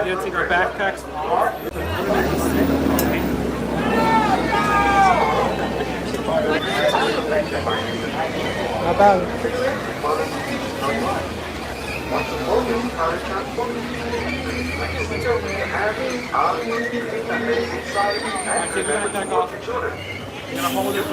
You take our backpacks off. Not bad. I take the backpack off. You're gonna hold it.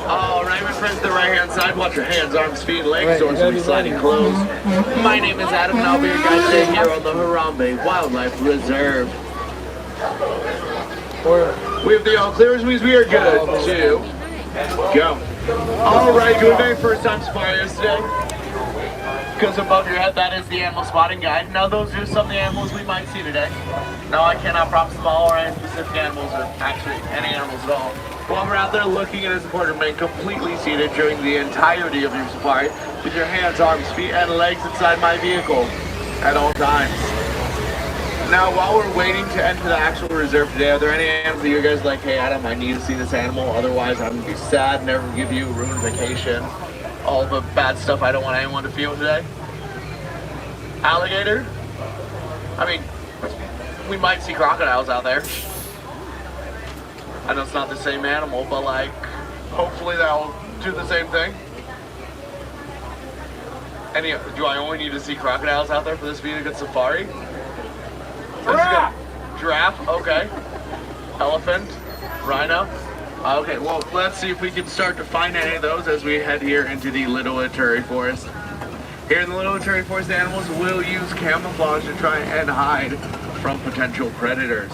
All right, my friends, the right-hand side. Watch your hands, arms, feet, legs. Right, Doors you will gotta be be sliding ready. closed. My name is Adam, and I'll be your guide today here on the Harambe Wildlife Reserve. We have the all clear, which means we are good to go. All right, doing very first time spotting today. Because above your head, that is the animal spotting guide. Now, those are some of the animals we might see today. Now, I cannot promise them all or any specific animals or actually any animals at all. While we're out there looking, it is important to remain completely seated during the entirety of your safari with your hands, arms, feet, and legs inside my vehicle at all times. Now, while we're waiting to enter the actual reserve today, are there any animals that you guys like, hey Adam, I need to see this animal, otherwise I'm gonna be sad, never give you a ruined vacation, all the bad stuff I don't want anyone to feel today? Alligator? I mean, we might see crocodiles out there. I know it's not the same animal, but like, hopefully they'll do the same thing. Do I only need to see crocodiles out there for this to be a good safari? Giraffe! Giraffe, okay. Elephant, rhino. Okay, well, let's see if we can start to find any of those as we head here into the Little Ituri Forest. Here in the Little Ituri Forest, the animals will use camouflage to try and hide from potential predators.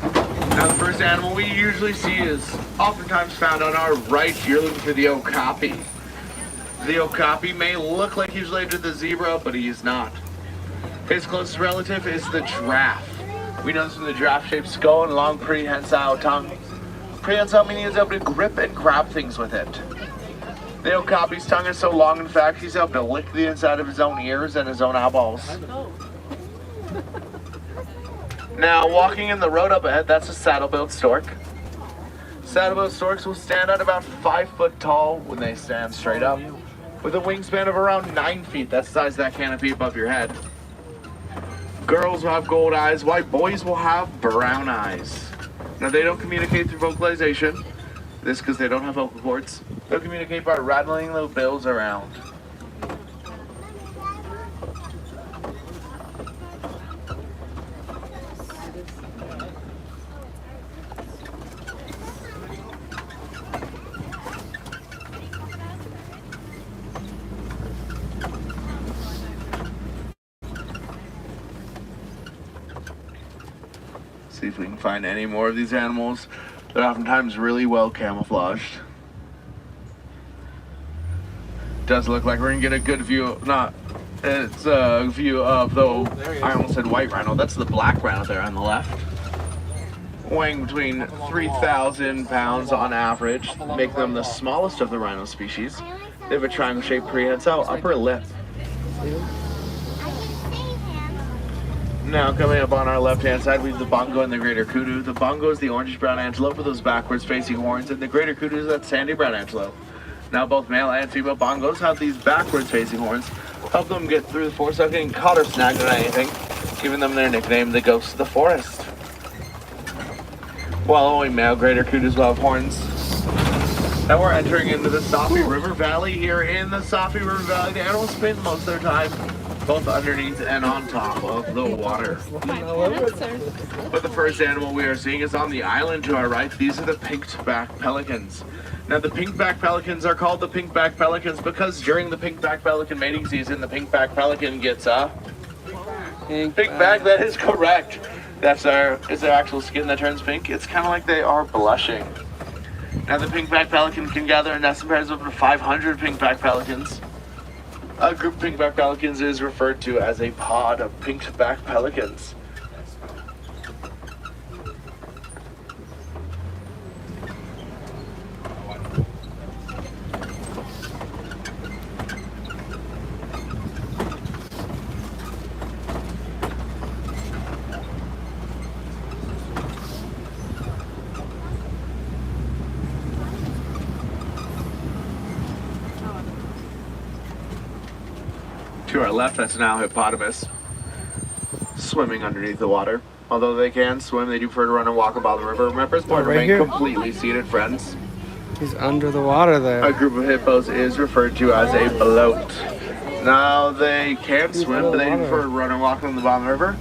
Now, the first animal we usually see is oftentimes found on our right. You're looking for the okapi. The okapi may look like he's related to the zebra, but he is not. His closest relative is the giraffe. We know this from the giraffe-shaped skull and long prehensile tongue. Prehensile meaning he's able to grip and grab things with it. The okapi's tongue is so long, in fact, he's able to lick the inside of his own ears and his own eyeballs. Now, walking in the road up ahead, that's a saddle-billed stork. Saddle-billed storks will stand at about 5 foot tall when they stand straight up, with a wingspan of around 9 feet. That's the size of that canopy above your head. Girls will have gold eyes, while boys will have brown eyes. Now, they don't communicate through vocalization. This because they don't have vocal cords. They'll communicate by rattling their bills around. See if we can find any more of these animals. They're oftentimes really well camouflaged. Does look like we're gonna get a good view. It's a view of I almost said white rhino. That's the black rhino there on the left. Weighing between 3,000 pounds on average, make them the smallest of the rhino species. They have a triangle-shaped prehensile upper lip. Now, coming up on our left-hand side, we have the bongo and the greater kudu. The bongo is the orangish-brown antelope with those backwards-facing horns, and the greater kudu is that sandy-brown antelope. Now, both male and female bongos have these backwards-facing horns, help them get through the forest without getting caught or snagged on anything, giving them their nickname, the ghosts of the forest. While only male greater kudus will have horns. Now we're entering into the Safi River Valley. Here in the Safi River Valley, the animals spend most of their time both underneath and on top of the water. But the first animal we are seeing is on the island to our right. These are the pink-backed pelicans. Now the pink-backed pelicans are called the pink-backed pelicans because during the pink-backed pelican mating season, the pink-backed pelican gets a pink back. That is correct. It's their actual skin that turns pink. It's kind of like they are blushing. Now the pink-backed pelican can gather a nest in pairs of up to 500 pink-backed pelicans. A group of pink-backed pelicans is referred to as a pod of pink-backed pelicans. To our left, that's now hippopotamus swimming underneath the water. Although they can swim, they do prefer to run and walk above the river. Remember, it's important to right remain here. completely seated, friends. He's under the water there. A group of hippos is referred to as a bloat. Now, they can swim, but they do prefer to run and walk on the bottom of the river.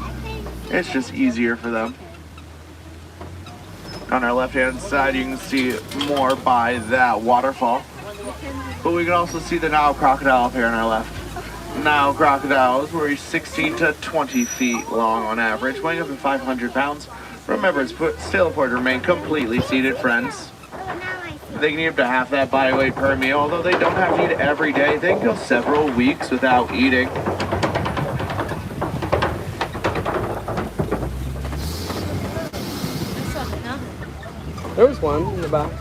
It's just easier for them. On our left-hand side, you can see more by that waterfall. But we can also see the Nile crocodile up here on our left. Nile crocodiles were 16 to 20 feet long on average, weighing up to 500 pounds. Remember, it's still important to remain completely seated, friends. They can eat up to half that body weight per meal, although they don't have to eat every day. They can go several weeks without eating. There was one in the back.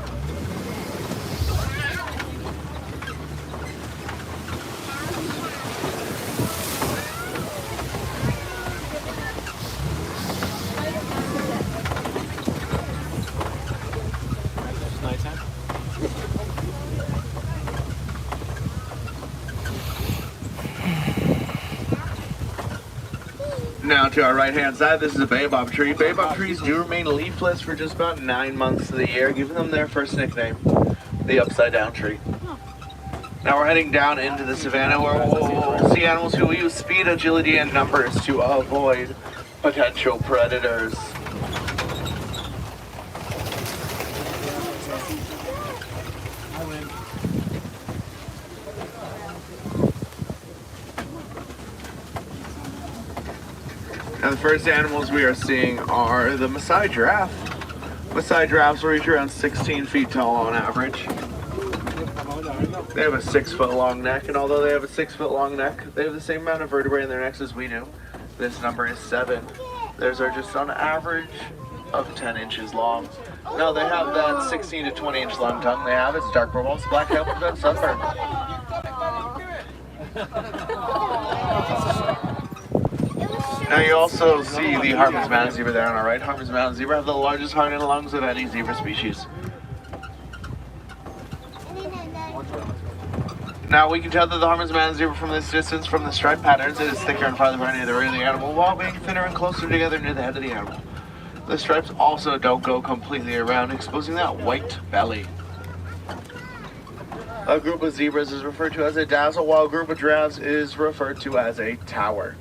Now to our right hand side, this is a baobab tree. Baobab trees do remain leafless for just about 9 months of the year, giving them their first nickname, the upside down tree. Now we're heading down into the savannah where we'll see animals who will use speed, agility, and numbers to avoid potential predators. Now the first animals we are seeing are the Maasai giraffe. Maasai giraffes reach around 16 feet tall on average. They have a 6 foot long neck, and although they have a 6 foot long neck, they have the same amount of vertebrae in their necks as we do. This number is 7. Theirs are just on average of 10 inches long. Now they have that 16 to 20 inch long tongue they have. It's dark purple, it's black hair, and sunburn. Now you also see the Hartmann's mountain zebra there on our right. Hartmann's mountain zebra have the largest heart and lungs of any zebra species. Now we can tell that the Hartmann's mountain zebra from this distance from the stripe patterns, it is thicker and farther behind the rear of the animal, while being thinner and closer together near the head of the animal. The stripes also don't go completely around, exposing that white belly. A group of zebras is referred to as a dazzle, while a group of giraffes is referred to as a tower.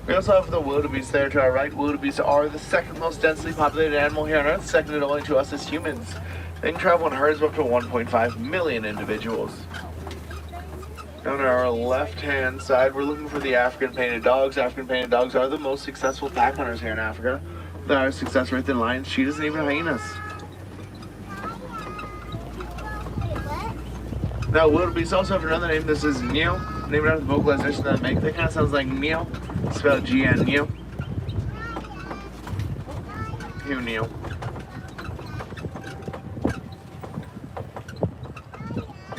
We also have the wildebeest there to our right. Wildebeests are the second most densely populated animal here on Earth, seconded only to us as humans. They can travel in herds of up to 1.5 million individuals. On our left-hand side, we're looking for the African painted dogs. African painted dogs are the most successful pack hunters here in Africa. They are a success rate than lions, cheetahs, and even hyenas. Now, wildebeests also have another name. This is Neo, named after the vocalization that they make. That kind of sounds like Neo, spelled G-N, Neo. Hugh Neo.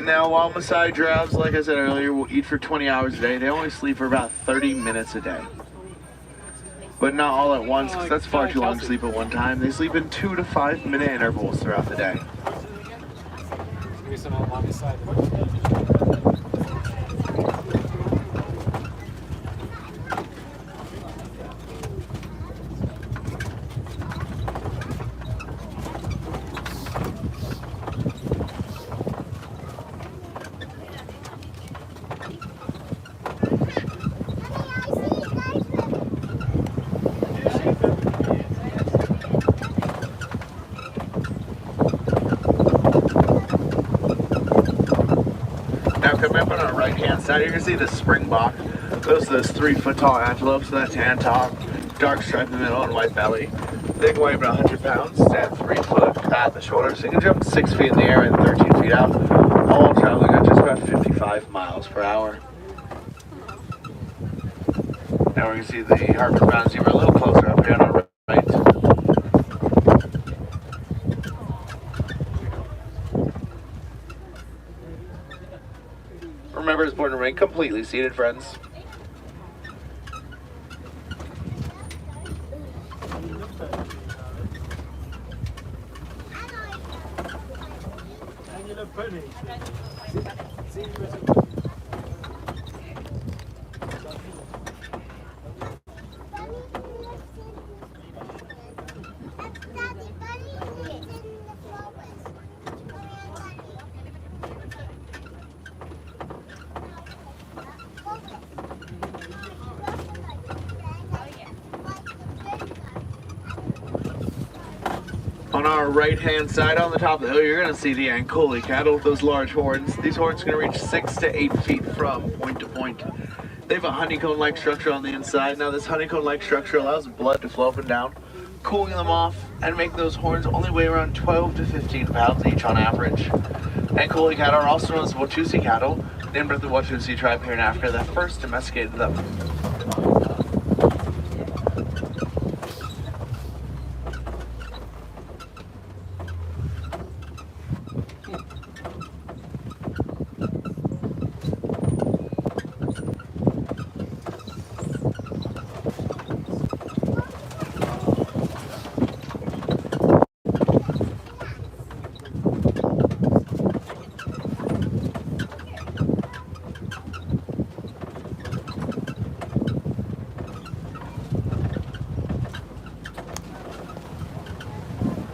Now, while Maasai giraffes, like I said earlier, will eat for 20 hours a day, they only sleep for about 30 minutes a day. But not all at once, because that's far too long to sleep at one time. They sleep in 2 to 5 minute intervals throughout the day. Now coming up on our right hand side, you can see the springbok. Those are those 3 foot tall antelopes with that tan top, dark stripe in the middle, and white belly. They can weigh about 100 pounds, stand 3 foot at the shoulder, so you can jump 6 feet in the air and 13 feet out, all while traveling at just about 55 miles per hour. Now we're going to see the Hartmann's mountain zebra a little closer up here on our right. Remember, it's important to remain completely seated, friends. On our right-hand side on the top of the hill, you're going to see the Ankoli cattle with those large horns. These horns are going to reach 6 to 8 feet from point to point. They have a honeycomb-like structure on the inside. Now this honeycomb-like structure allows blood to flow up and down, cooling them off, and make those horns only weigh around 12 to 15 pounds each on average. Ankoli cattle are also known as Watusi cattle, named after the Watusi tribe here in Africa that first domesticated them.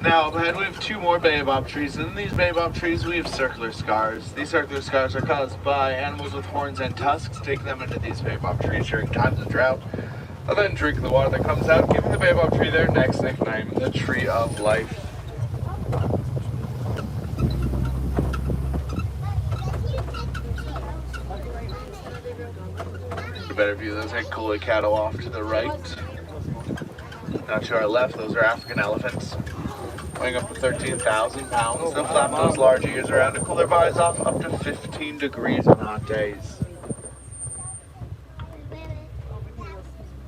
Now up ahead we have 2 more baobab trees, and in these baobab trees we have circular scars. These circular scars are caused by animals with horns and tusks taking them into these baobab trees during times of drought, and then drinking the water that comes out, giving the baobab tree their next nickname, the Tree of Life. You better view those Ankoli cattle off to the right. Now to our left, those are African elephants, weighing up to 13,000 pounds. They'll flap those large ears around to cool their bodies off up to 15 degrees on hot days.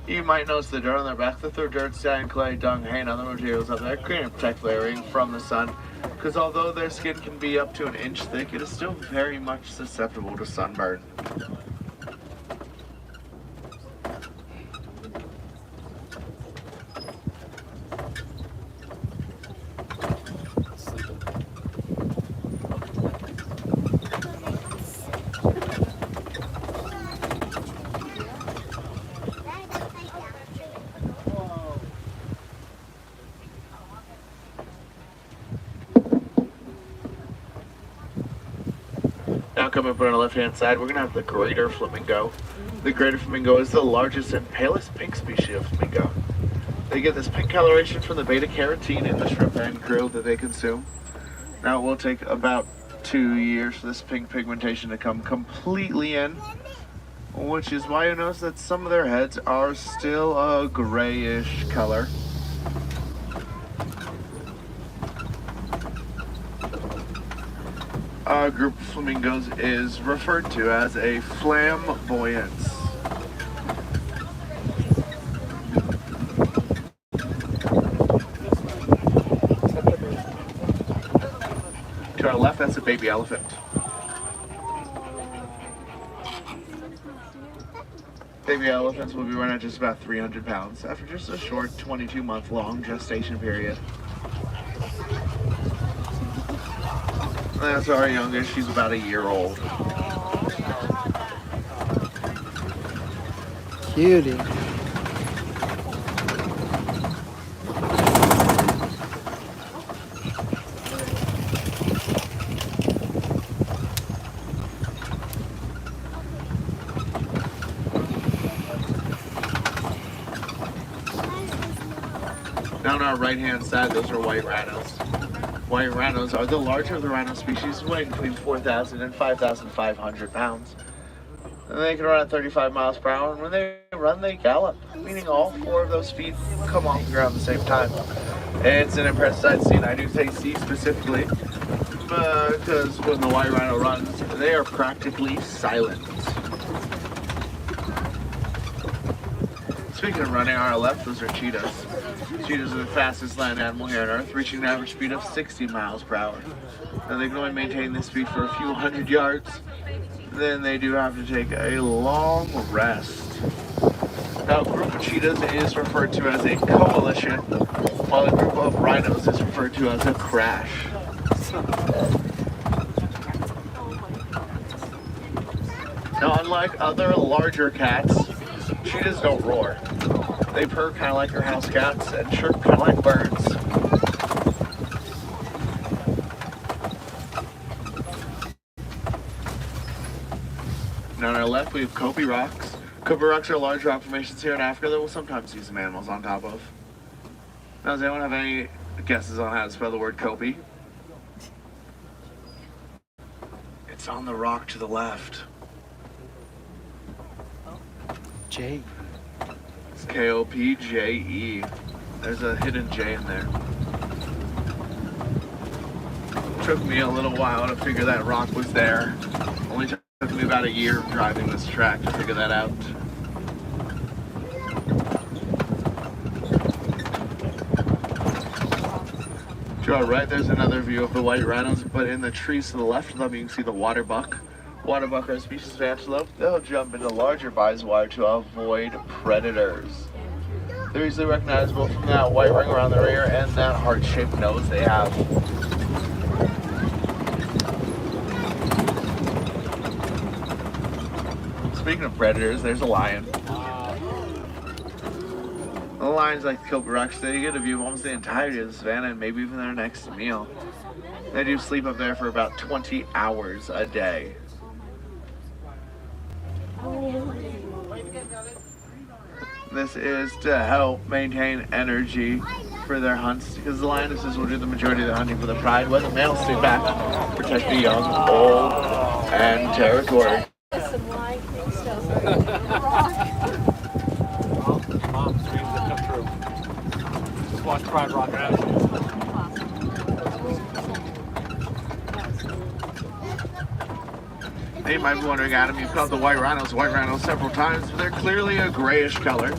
You might notice the dirt on their back. They throw dirt, sand, clay, dung, hay, and other materials up there, creating a protective layering from the sun. Because although their skin can be up to an inch thick, it is still very much susceptible to sunburn. Now coming up on our left-hand side, we're going to have the greater flamingo. The greater flamingo is the largest and palest pink species of flamingo. They get this pink coloration from the beta-carotene in the shrimp and krill that they consume. Now it will take about 2 years for this pink pigmentation to come completely in, which is why you notice that some of their heads are still a grayish color. A group of flamingos is referred to as a flamboyance. To our left, that's a baby elephant. Baby elephants will be running at just about 300 pounds after just a short 22-month-long gestation period. That's our youngest, she's about a year old. Cutie. Now on our right-hand side, those are white rhinos. White rhinos are the larger of the rhino species, weighing between 4,000 and 5,500 pounds. And they can run at 35 miles per hour, and when they run, they gallop, meaning all 4 of those feet come off the ground at the same time. It's an impressive sight scene. I do say see specifically, because when the white rhino runs, they are practically silent. Speaking of running, on our left, those are cheetahs. Cheetahs are the fastest land animal here on Earth, reaching an average speed of 60 miles per hour. Now they can only maintain this speed for a few hundred yards, then they do have to take a long rest. Now a group of cheetahs is referred to as a coalition, while a group of rhinos is referred to as a crash. Now, unlike other larger cats, cheetahs don't roar. They purr kind of like your house cats and chirp kind of like birds. Now on our left, we have Kopi rocks. Kopi rocks are large rock formations here in Africa that we'll sometimes see some animals on top of. Now, does anyone have any guesses on how to spell the word Kopi? It's on the rock to the left. J. It's Kopje. There's a hidden J in there. Took me a little while to figure that rock was there. Only took me about a year of driving this track to figure that out. To our right, there's another view of the white rhinos, but in the trees to the left of them, you can see the water buck. Water buck are a species of antelope. They'll jump into larger bodies of water to avoid predators. They're easily recognizable from that white ring around their ear and that heart-shaped nose they have. Speaking of predators, there's a lion. The lions like the Kopi rocks, they get a view of almost the entirety of the savannah and maybe even their next meal. They do sleep up there for about 20 hours a day. This is to help maintain energy for their hunts because the lionesses will do the majority of the hunting for the pride, while the males stay back to protect the young, old, and territory. Mom's dreams that come true. Just watch Pride Rock out. You might be wondering, Adam, you've called the white rhinos several times, but they're clearly a grayish color.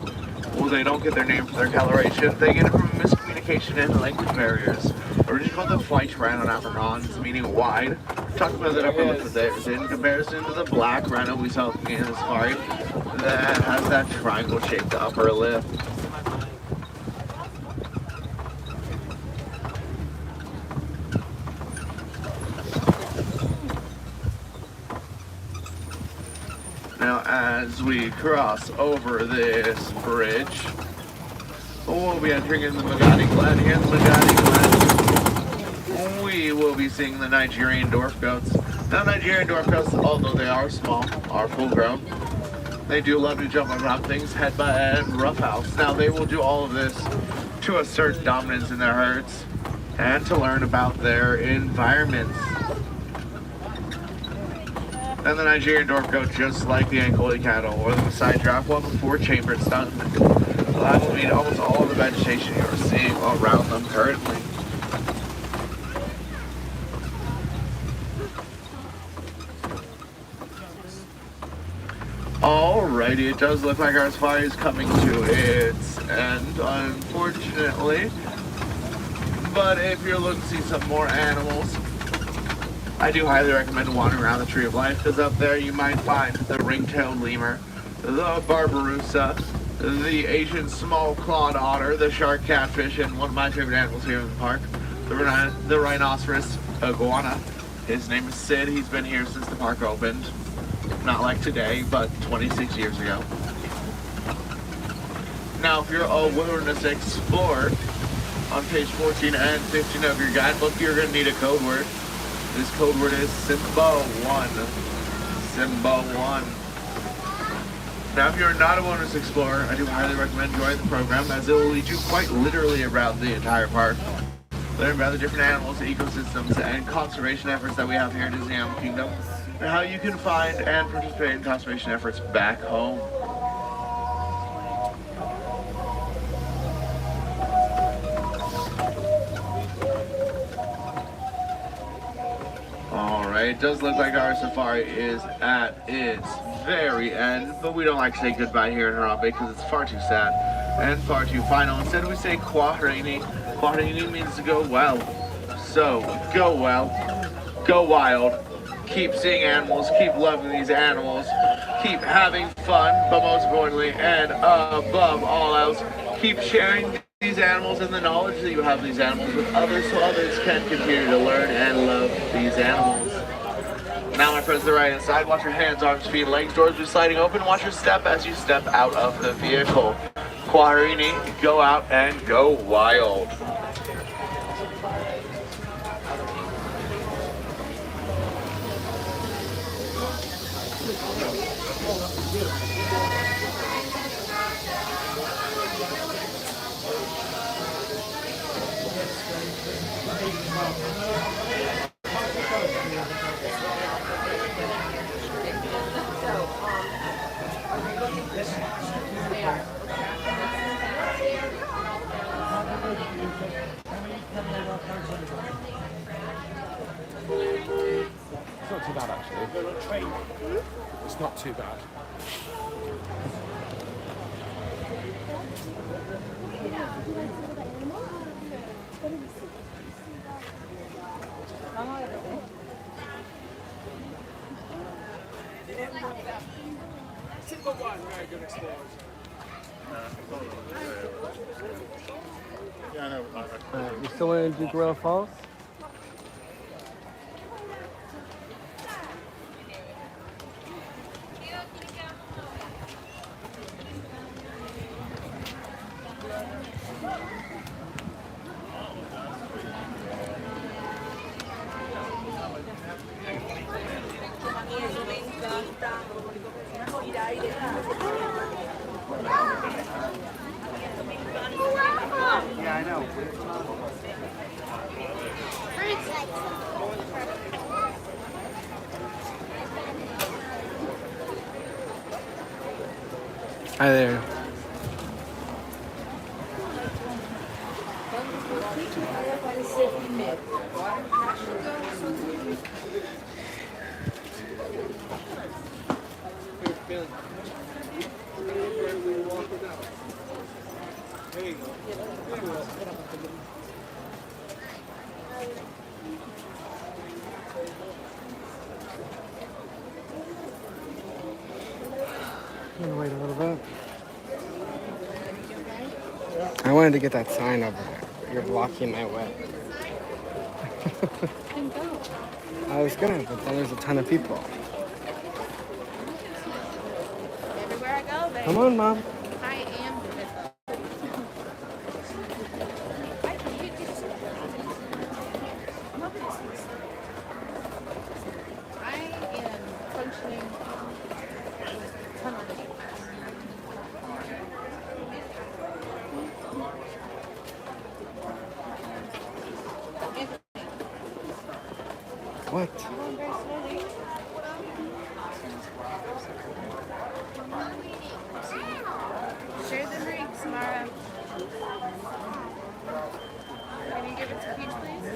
Well, they don't get their name from their coloration. They get it from miscommunication and language barriers. Originally called the white rhino Afrikaans, meaning wide. Talking about that upper lip of theirs in comparison to the black rhino we saw in the safari that has that triangle-shaped upper lip. Now, as we cross over this bridge, we'll be entering in the Magadi Glen. Here in the Magadi Glen, we will be seeing the Nigerian dwarf goats. Now, Nigerian dwarf goats, although they are small, are full-grown. They do love to jump on top things, headbutt, and roughhouse. Now, they will do all of this to assert dominance in their herds and to learn about their environments. And the Nigerian dwarf goat, just like the Ankole cattle or the Maasai giraffe, will have a four-chambered stomach. That will mean almost all of the vegetation you are seeing around them currently. Alrighty, it does look like our safari is coming to its end, unfortunately. But if you're looking to see some more animals, I do highly recommend wandering around the Tree of Life, because up there you might find the ring-tailed lemur, the barbaroussa, the Asian small-clawed otter, the shark catfish, and one of my favorite animals here in the park, the rhinoceros iguana. His name is Sid. He's been here since the park opened. Not like today, but 26 years ago. Now, if you're a wilderness explorer, on page 14 and 15 of your guidebook, you're going to need a code word. This code word is Simba1. Simba1. Now, if you're not a wilderness explorer, I do highly recommend joining the program, as it will lead you quite literally around the entire park. Learn about the different animals, ecosystems, and conservation efforts that we have here in Disney Animal Kingdom, and how you can find and participate in conservation efforts back home. Alright, it does look like our safari is at its very end, but we don't like to say goodbye here in Harambe because it's far too sad and far too final. Instead we say Kwaherini. Kwaherini means to go well. So, go well, go wild, keep seeing animals, keep loving these animals, keep having fun, but most importantly, and above all else, keep sharing these animals and the knowledge that you have these animals with others, so others can continue to learn and love these animals. Now, my friends, to the right hand side, watch your hands, arms, feet, legs, doors be sliding open. Watch your step as you step out of the vehicle. Quattrini, go out and go wild. It's not too bad actually. It's not too bad. Yeah, I know. You still want to do Gorilla Falls? Yeah, I know. Hi there. I'm gonna wait a little bit. I wanted to get that sign over there. You're blocking my way. I was gonna, but then there's a ton of people. Everywhere I go, baby. Come on, Mom. I am beautiful. I am functioning. What? I'm going very slowly. Share the drinks, Mara. Can you give it to Peach, please?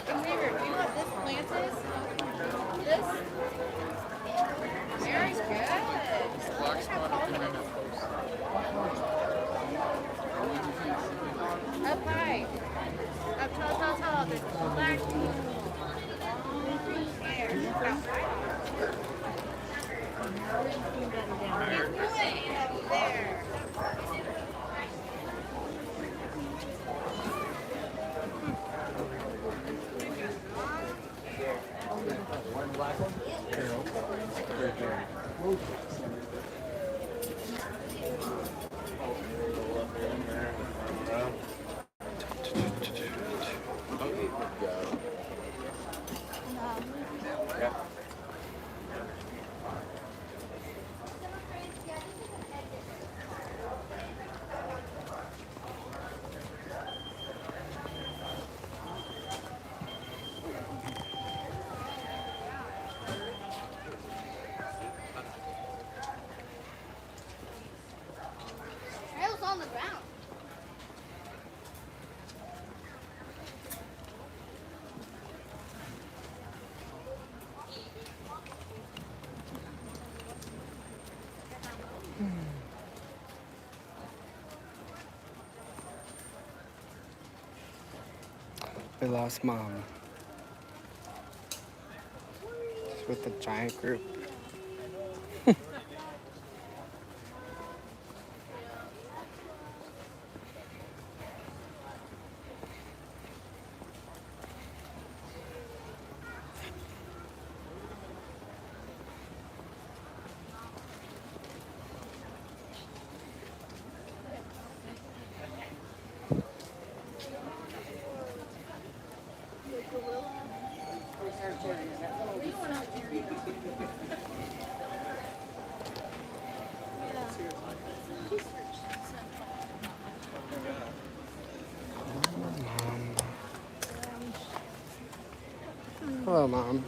And Weaver, do you want this planted? This? Very good. Up high. Up tall, tall, tall. There's black. There. Trail's on the ground. We lost Mom. She's with a giant group. Hello, Mom.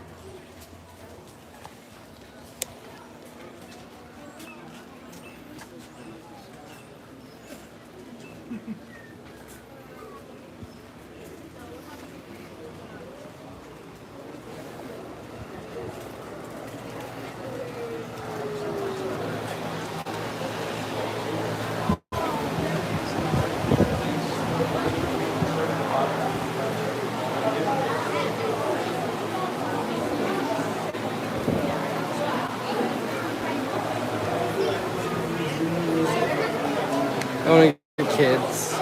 Only your kids.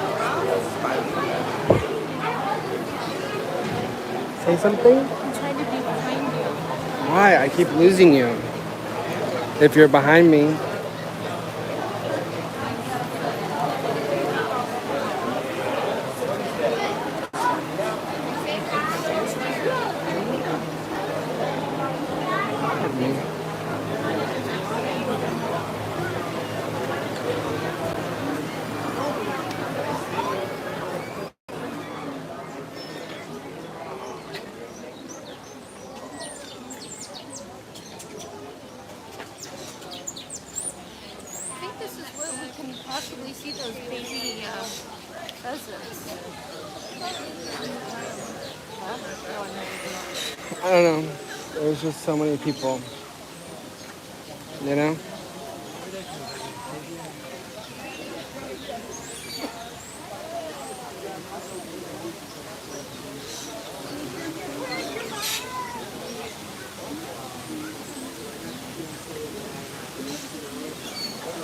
Say something? I'm trying to be behind you. Why? I keep losing you. If you're behind me. I think this is where we can possibly see those baby pheasants. I don't know. There's just so many people. You know?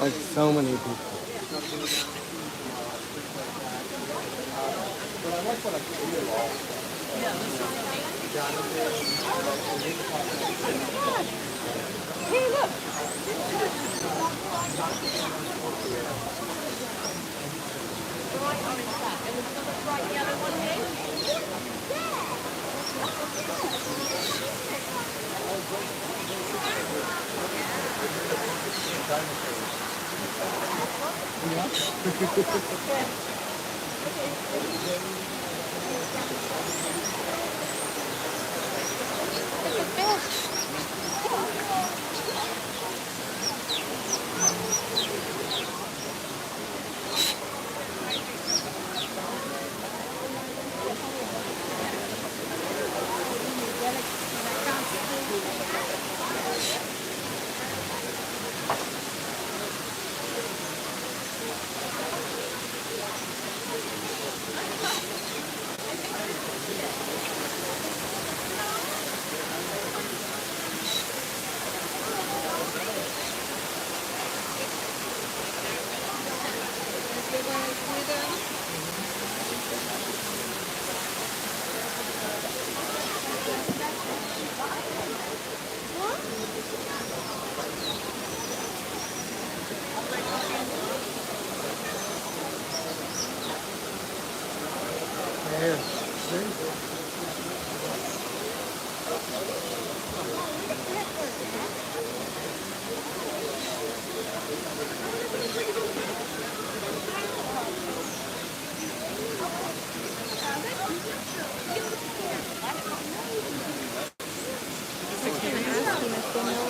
Like so many people. Hey, look! Look at fish.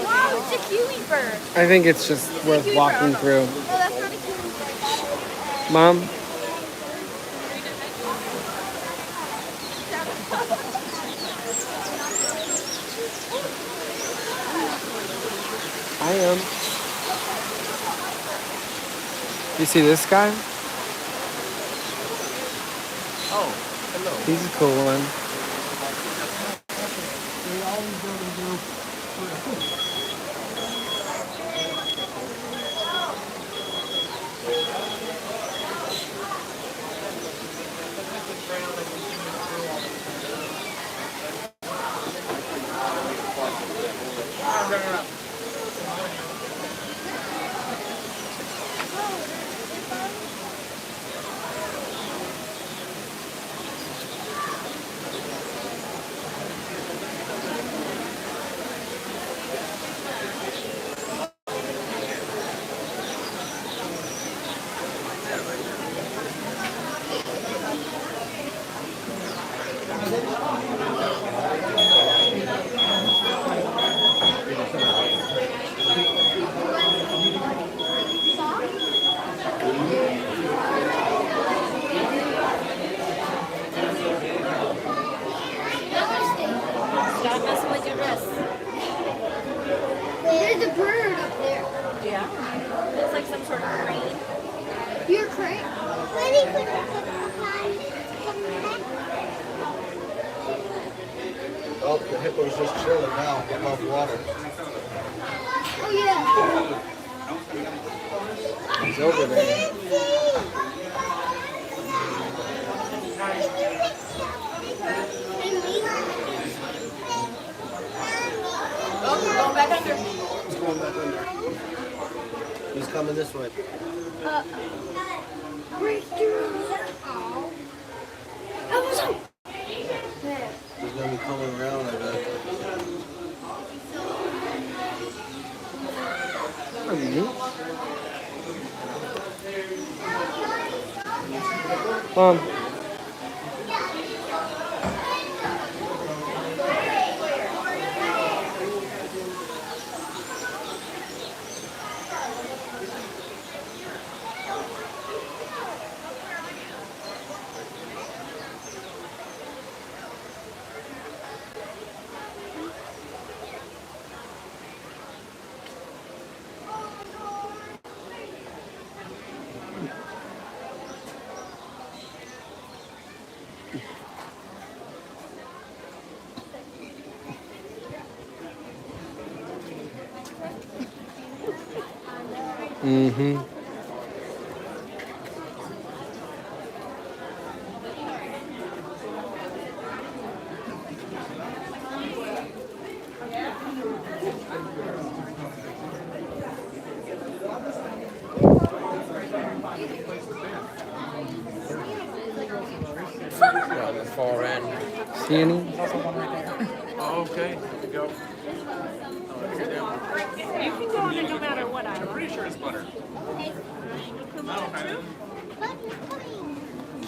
Wow, it's a kiwi bird. I think it's just worth walking through. No, that's not a kiwi bird. Mom? I am. You see this guy? Oh, hello. He's a cool one. There's a bird up there. Yeah. Looks like some sort of crane. You're crazy. Lenny could Oh, the hippo's just chilling now above water. Oh yeah. He's over there. Oh, we're going back under. He's going back under. He's coming this way. Breakthrough. Oh. He's gonna be coming around, I bet. Mom. Mm-hmm. On the far end. See any? Oh, okay. Here we go. You can go on it no matter what I I'm pretty sure it's butter.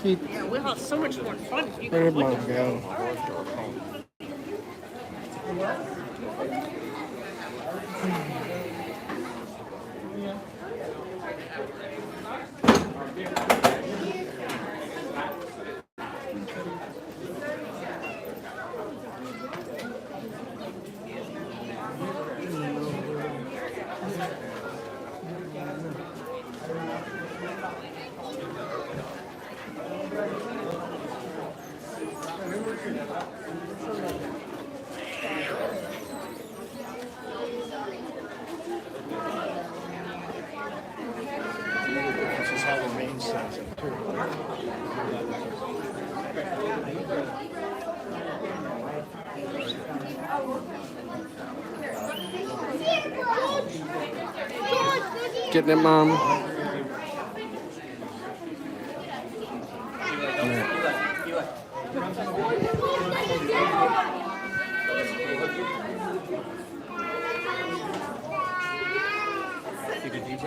Keith, Yeah, we'll have so much more fun if you where can did look Mom at go? This is how the rain sounds it too. Getting it, Mom? See the DJ?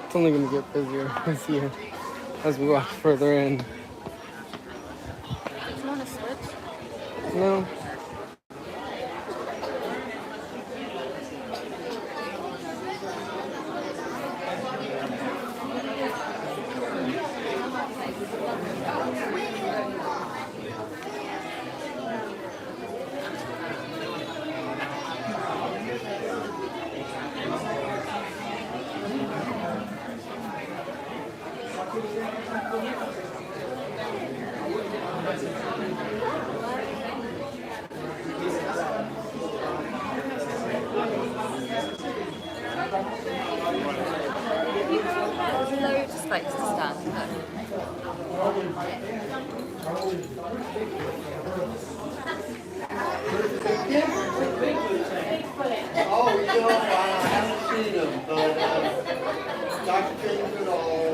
It's only gonna get busier this year as we walk further in. Do you want to switch? No. Loads of space to stand though. Oh, you know, I haven't seen him, but Dr. King's at all.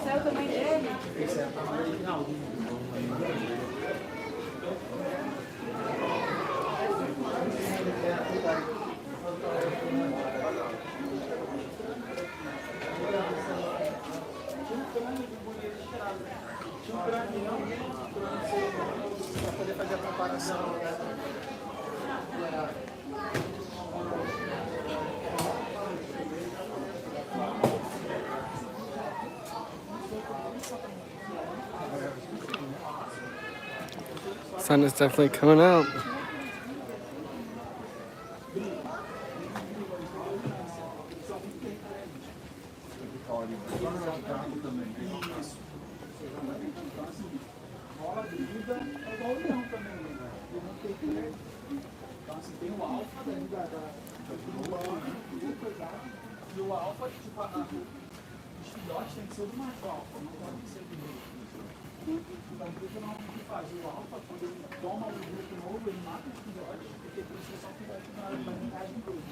Para poder fazer a comparação. Sun is definitely coming out. E o alfa, tipo, os filhotes tem que ser do macho alfa, não pode ser do meio. Então, o que normalmente faz? O alfa, quando ele toma o grupo novo, ele mata os filhotes, porque precisa só filhote na linhagem dele.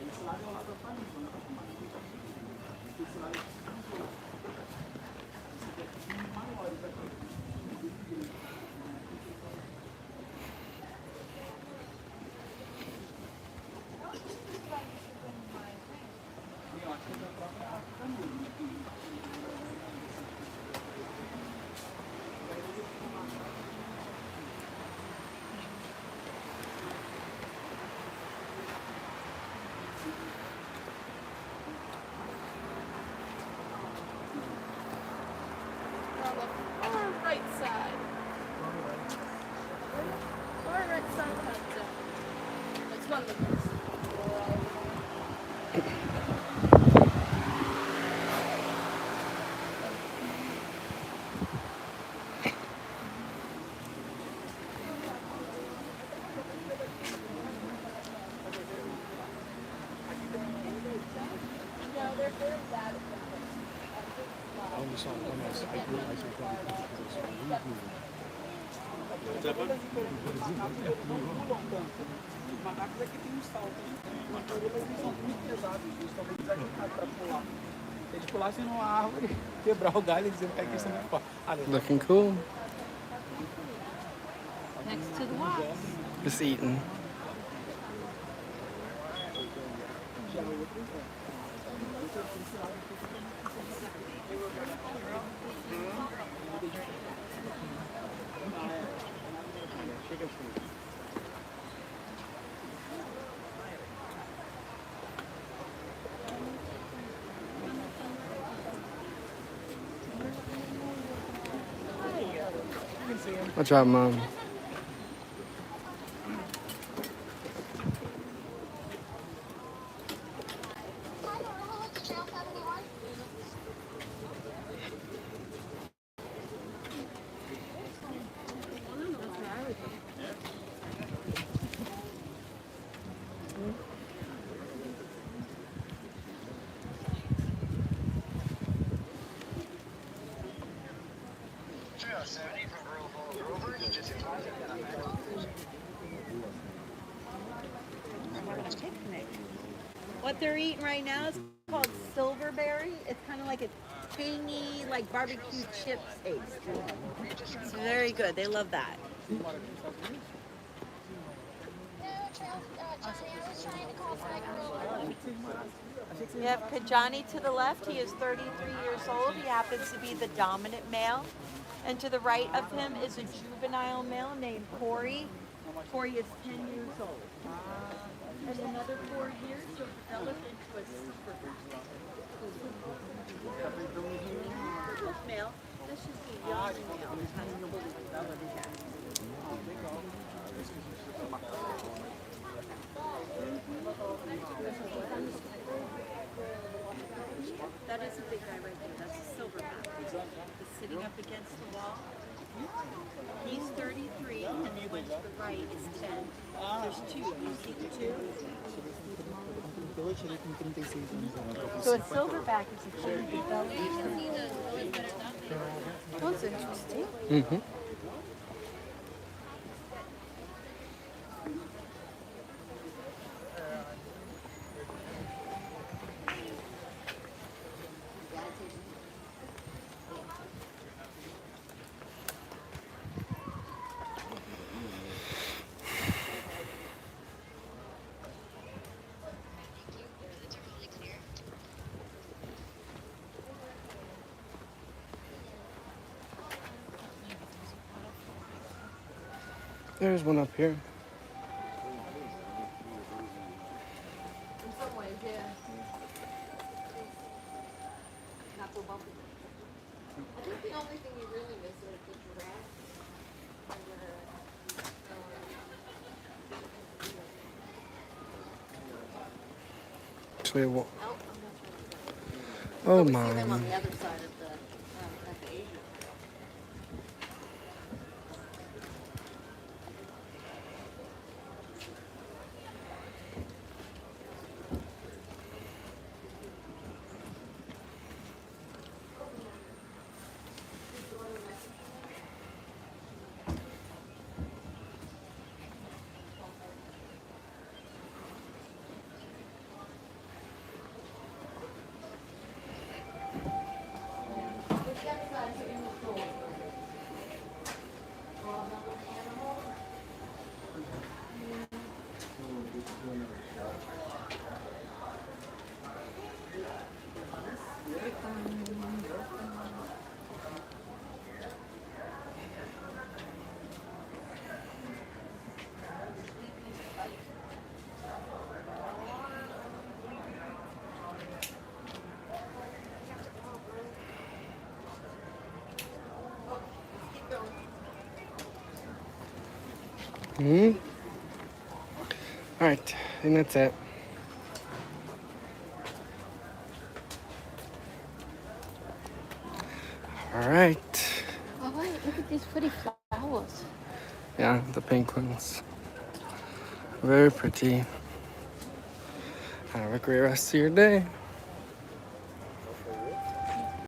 Esse lado é o lado da família, né? Esse lado é o maiores aqui. Far right side. Far right side has that's one of the best. Yeah, they're very bad at that. Onde só começa, aí você Os macacos aqui tem um salto, né? Os gorilas eles são muito pesados, eles estão muito desagradados para pular. Se eles pulassem numa árvore, quebrar o galho, eles iam cair que são muito fortes. Looking cool. Next to the wall. Just eating. Good job, Mom. What they're eating right now is called silverberry. It's kind of like a tangy, like barbecue chips taste. It's very good. They love that. We have Kajani to the left. He is 33 years old. He happens to be the dominant male. And to the right of him is a juvenile male named Corey. Corey is 10 years old. And another 4 years of elephant was male. This should be young male. That is a big guy right there. That's a silverback. He's sitting up against the wall. He's 33, and the one to the right is 10. There's two. You see two? So a silverback is a pretty big belly. That's interesting. Mm-hmm. There's one up here. In some ways, yeah. Not so bumpy. I think the only thing you really miss is the giraffe. Actually, well, Oh, oh we see them on mom. the other side of the at the Asia. Hmm. All right, I think that's it. All right. Oh, wait, look at these pretty flowers. Yeah, the pink ones. Very pretty. Have a great rest of your day.